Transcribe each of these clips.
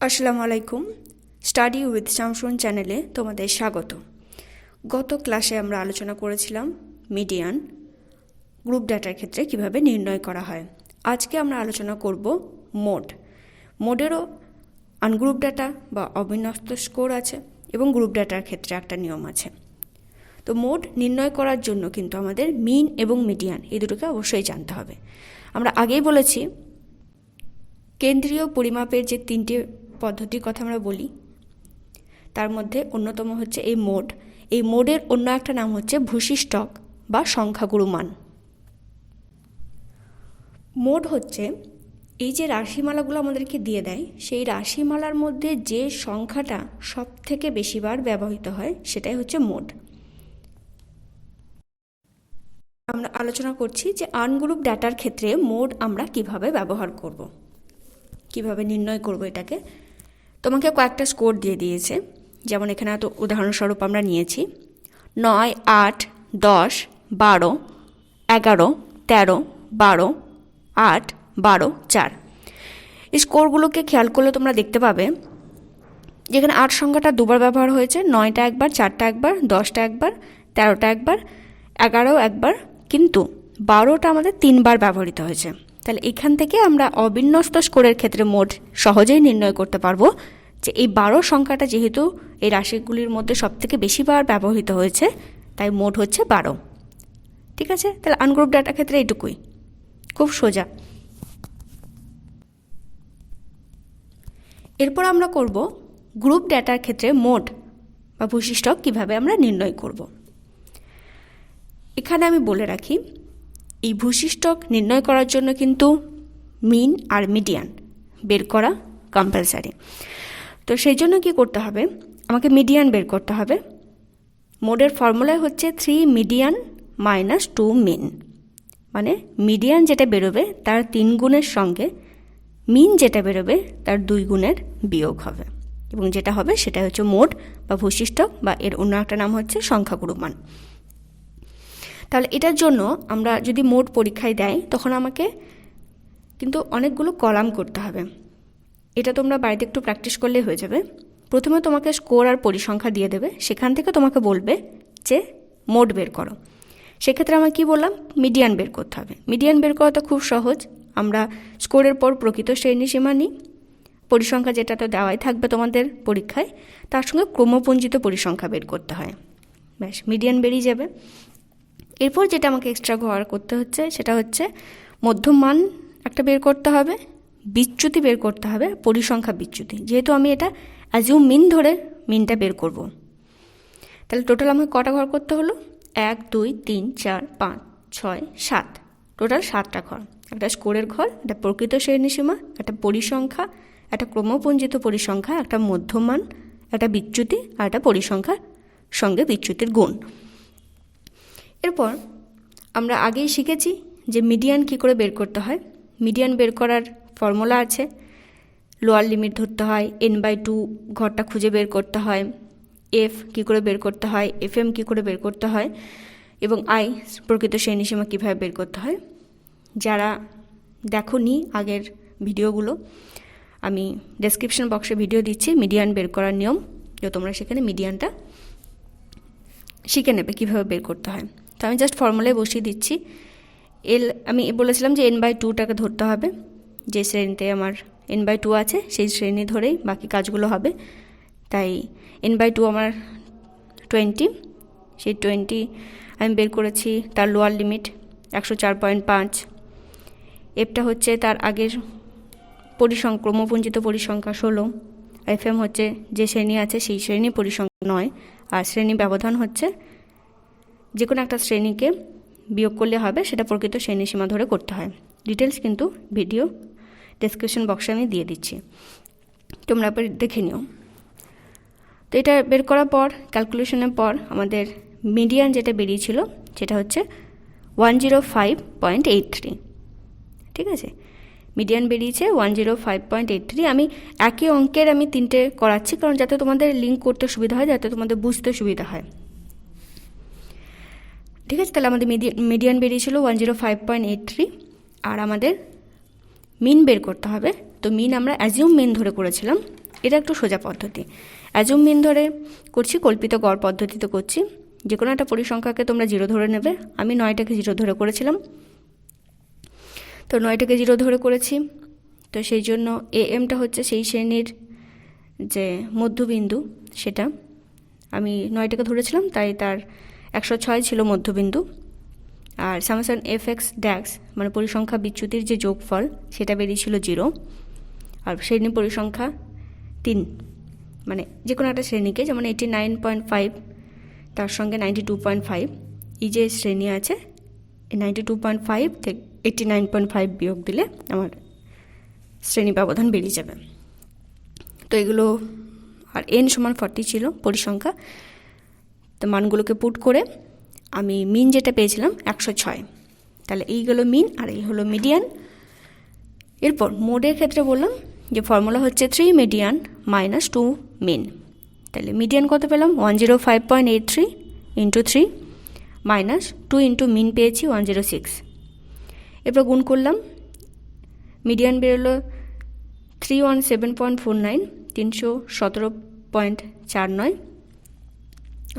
আসসালামু আলাইকুম। Study with Shamsun চ্যানেলে তোমাদের স্বাগত। গত ক্লাসে আমরা আলোচনা করেছিলাম মিডিয়ান গ্রুপ ডাটার ক্ষেত্রে কিভাবে নির্ণয় করা হয়। আজকে আমরা আলোচনা করব মোড। মোডেরও আনগ্রুপ ডাটা বা অবিন্যস্ত স্কোর আছে এবং গ্রুপ ডাটার ক্ষেত্রে একটা নিয়ম আছে। তো মোড নির্ণয় করার জন্য কিন্তু আমাদের মিন এবং মিডিয়ান এই দুটোকে অবশ্যই জানতে হবে। আমরা আগেই বলেছি কেন্দ্রীয় পরিমাপের যে তিনটি পদ্ধতির কথা আমরা বলি তার মধ্যে অন্যতম হচ্ছে এই মোড। এই মোডের অন্য একটা নাম হচ্ছে ভূশিষ্টক বা সংখ্যাগুরু মান। মোড হচ্ছে এই যে রাশিমালাগুলো আমাদেরকে দিয়ে দেয়, সেই রাশিমালার মধ্যে যে সংখ্যাটা সব থেকে বেশিবার ব্যবহৃত হয় সেটাই হচ্ছে মোড। আমরা আলোচনা করছি যে আনগ্রুপ ডাটার ক্ষেত্রে মোড আমরা কিভাবে ব্যবহার করব, কিভাবে নির্ণয় করব। এটাকে তোমাকে কয়েকটা স্কোর দিয়ে দিয়েছে, যেমন এখানে তো উদাহরণস্বরূপ আমরা নিয়েছি 9, 8, 10, 12, 11, 13, 12, 8, 12, 4। এই স্কোরগুলোকে খেয়াল করলে তোমরা দেখতে পাবে যেখানে 8 সংখ্যাটা দুবার ব্যবহার হয়েছে, 9টা একবার, 4টা একবার, 10টা একবার, 13টা একবার, 11 একবার, কিন্তু 12টা আমাদের 3বার ব্যবহৃত হয়েছে। তাহলে এখান থেকে আমরা অবিন্যস্ত স্কোরের ক্ষেত্রে মোড সহজেই নির্ণয় করতে পারবো যে এই 12 সংখ্যাটা যেহেতু এই রাশিগুলির মধ্যে সবথেকে বেশিবার ব্যবহৃত হয়েছে, তাই মোড হচ্ছে 12। ঠিক আছে, তাহলে আনগ্রুপ ডাটার ক্ষেত্রে এইটুকুই, খুব সোজা। এরপর আমরা করব গ্রুপ ডাটার ক্ষেত্রে মোড বা ভূশিষ্টক কিভাবে আমরা নির্ণয় করব। এখানে আমি বলে রাখি এই ভূশিষ্টক নির্ণয় করার জন্য কিন্তু মিন আর মিডিয়ান বের করা কম্পালসারি। তো সেই জন্য কী করতে হবে, আমাকে মিডিয়ান বের করতে হবে। মোডের ফর্মুলা হচ্ছে 3 মিডিয়ান মাইনাস 2 মিন, মানে মিডিয়ান যেটা বেরোবে তার 3 গুণের সঙ্গে মিন যেটা বেরোবে তার 2 গুণের বিয়োগ হবে, এবং যেটা হবে সেটা হচ্ছে মোড বা ভূশিষ্টক, বা এর অন্য একটা নাম হচ্ছে সংখ্যাগুরু মান। তাহলে এটার জন্য আমরা যদি মোড পরীক্ষায় দেয় তখন আমাকে কিন্তু অনেকগুলো কলাম করতে হবে। এটা তোমরা বাড়িতে একটু প্র্যাকটিস করলেই হয়ে যাবে। প্রথমে তোমাকে স্কোর আর পরিসংখ্যা দিয়ে দেবে, সেখান থেকে তোমাকে বলবে যে মোড বের করো। সেক্ষেত্রে আমরা কি বললাম, মিডিয়ান বের করতে হবে। মিডিয়ান বের করাটা খুব সহজ। আমরা স্কোরের পর প্রকৃত শ্রেণীসীমা নিই, পরিসংখ্যা যেটা তো দেওয়াই থাকবে তোমাদের পরীক্ষায়, তার সঙ্গে ক্রমপঞ্জিত পরিসংখ্যা বের করতে হয়, ব্যাস মিডিয়ান বেরিয়ে যাবে। এরপর যেটা আমাকে এক্সট্রা ব্যবহার করতে হচ্ছে সেটা হচ্ছে মধ্যম মান একটা বের করতে হবে, বিচ্যুতি বের করতে হবে, পরিসংখ্যা বিচ্যুতি। যেহেতু আমি এটা অ্যাজিউম মিন ধরে মিনটা বের করব, তাহলে টোটাল আমাকে কটা ঘর করতে হলো, 1, 2, 3, 4, 5, 6, 7, টোটাল 7টা ঘর। একটা স্কোরের ঘর, একটা প্রকৃত শ্রেণীসীমা, একটা পরিসংখ্যা, একটা ক্রমপঞ্জিত পরিসংখ্যা, একটা মধ্যমান, একটা বিচ্যুতি, আর একটা পরিসংখ্যার সঙ্গে বিচ্যুতির গুণ। এরপর আমরা আগেই শিখেছি যে মিডিয়ান কী করে বের করতে হয়। মিডিয়ান বের করার ফর্মুলা আছে, লোয়ার লিমিট ধরতে হয়, n/2 ঘরটা খুঁজে বের করতে হয়, এফ কী করে বের করতে হয়, FM কী করে বের করতে হয়, এবং আই প্রকৃত শ্রেণীসীমা কীভাবে বের করতে হয়। যারা দেখোনি আগের ভিডিওগুলো, আমি ডেসক্রিপশন বক্সে ভিডিও দিচ্ছি মিডিয়ান বের করার নিয়ম, যে তোমরা সেখানে মিডিয়ানটা শিখে নেবে কীভাবে বের করতে হয়। তো আমি জাস্ট ফর্মুলায় বসিয়ে দিচ্ছি। আমি বলেছিলাম যে n/2টাকে ধরতে হবে, যে শ্রেণীতে আমার n/2 আছে সেই শ্রেণী ধরেই বাকি কাজগুলো হবে। তাই n/2 আমার 20, সেই 20 আমি বের করেছি, তার লোয়ার লিমিট 104.5। এফটা হচ্ছে তার আগের ক্রমপঞ্জিত পরিসংখ্যা 16, FM হচ্ছে যে শ্রেণী আছে সেই শ্রেণী পরিসংখ্যা 9, আর শ্রেণী ব্যবধান হচ্ছে যে কোনো একটা শ্রেণীকে বিয়োগ করলে হবে, সেটা প্রকৃত শ্রেণীসীমা ধরে করতে হয়। ডিটেলস কিন্তু ভিডিও ডেসক্রিপশন বক্সে আমি দিয়ে দিচ্ছি, তোমরা দেখে নিও। তো এটা বের করার পর ক্যালকুলেশনের পর আমাদের মিডিয়ান যেটা বেরিয়েছিল সেটা হচ্ছে 105.83। ঠিক আছে, মিডিয়ান বেরিয়েছে 105.83। আমি একই অঙ্কের আমি 3টে করাচ্ছি, কারণ যাতে তোমাদের লিঙ্ক করতে সুবিধা হয়, যাতে তোমাদের বুঝতে সুবিধা হয়। ঠিক আছে, তাহলে আমাদের মিডিয়ান বেরিয়েছিল 105.83, আর আমাদের মিন বের করতে হবে। তো মিন আমরা অ্যাজিউম মিন ধরে করেছিলাম, এটা একটু সোজা পদ্ধতি। অ্যাজুম মিন ধরে করছি, কল্পিত গড় পদ্ধতিতে করছি। যে কোনো একটা পরিসংখ্যাকে তোমরা 0 ধরে নেবে। আমি 9টাকে 0 ধরে করেছিলাম, তো 9টাকে 0 ধরে করেছি। তো সেই জন্য এএমটা হচ্ছে সেই শ্রেণীর যে মধ্যবিন্দু, সেটা আমি 9টাকে ধরেছিলাম, তাই তার 106 ছিল মধ্যবিন্দু। আর সামসন এফএক্স ড্যাক্স মানে পরিসংখ্যা বিচ্যুতির যে যোগফল, সেটা বেরিয়েছিল 0। আর শ্রেণী পরিসংখ্যা 3 মানে যে কোনো একটা শ্রেণীকে, যেমন 89.5 তার সঙ্গে 92.5, এই যে শ্রেণী আছে, এই 92.5 থেকে 89.5 বিয়োগ দিলে আমার শ্রেণী ব্যবধান বেরিয়ে যাবে। তো এগুলো, আর n সমান 40 ছিল পরিসংখ্যা। তো মানগুলোকে পুট করে আমি মিন যেটা পেয়েছিলাম 106। তাহলে এই হলো মিন আর এই হলো মিডিয়ান। এরপর মোডের ক্ষেত্রে বললাম যে ফর্মুলা হচ্ছে 3 মিডিয়ান মাইনাস 2 মিন। তাহলে মিডিয়ান কত পেলাম? 105.83 ইন্টু 3 মাইনাস 2 ইন্টু মিন পেয়েছি 106। এরপর গুণ করলাম, মিডিয়ান বেরোলো 317.49, 317.49,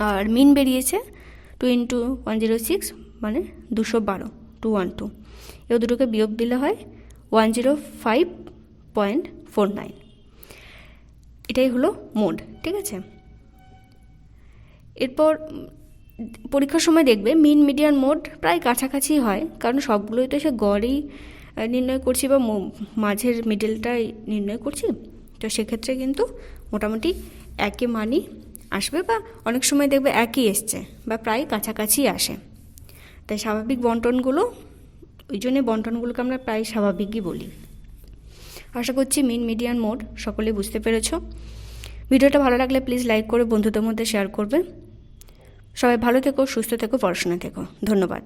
আর মিন বেরিয়েছে 2 ইন্টু 106 মানে 212, 212। এও দুটোকে বিয়োগ দিলে হয় 105.49। এটাই হলো মোড, ঠিক আছে। এরপর পরীক্ষার সময় দেখবে মিন মিডিয়ান মোড প্রায় কাছাকাছি হয়, কারণ সবগুলোই তো সে গড়ই নির্ণয় করছি বা মাঝের মিডলটাই নির্ণয় করছি। তো সেক্ষেত্রে কিন্তু মোটামুটি একই মানই আসবে, বা অনেক সময় দেখবে একই এসছে বা প্রায় কাছাকাছি আসে। তাই স্বাভাবিক বন্টনগুলো, ওই জন্যে বন্টনগুলোকে আমরা প্রায় স্বাভাবিকই বলি। আশা করছি মিন মিডিয়ান মোড সকলে বুঝতে পেরেছ। ভিডিওটা ভালো লাগলে প্লিজ লাইক করে বন্ধুদের মধ্যে শেয়ার করবে। সবাই ভালো থেকো, সুস্থ থেকো, পড়াশোনা থেকো। ধন্যবাদ।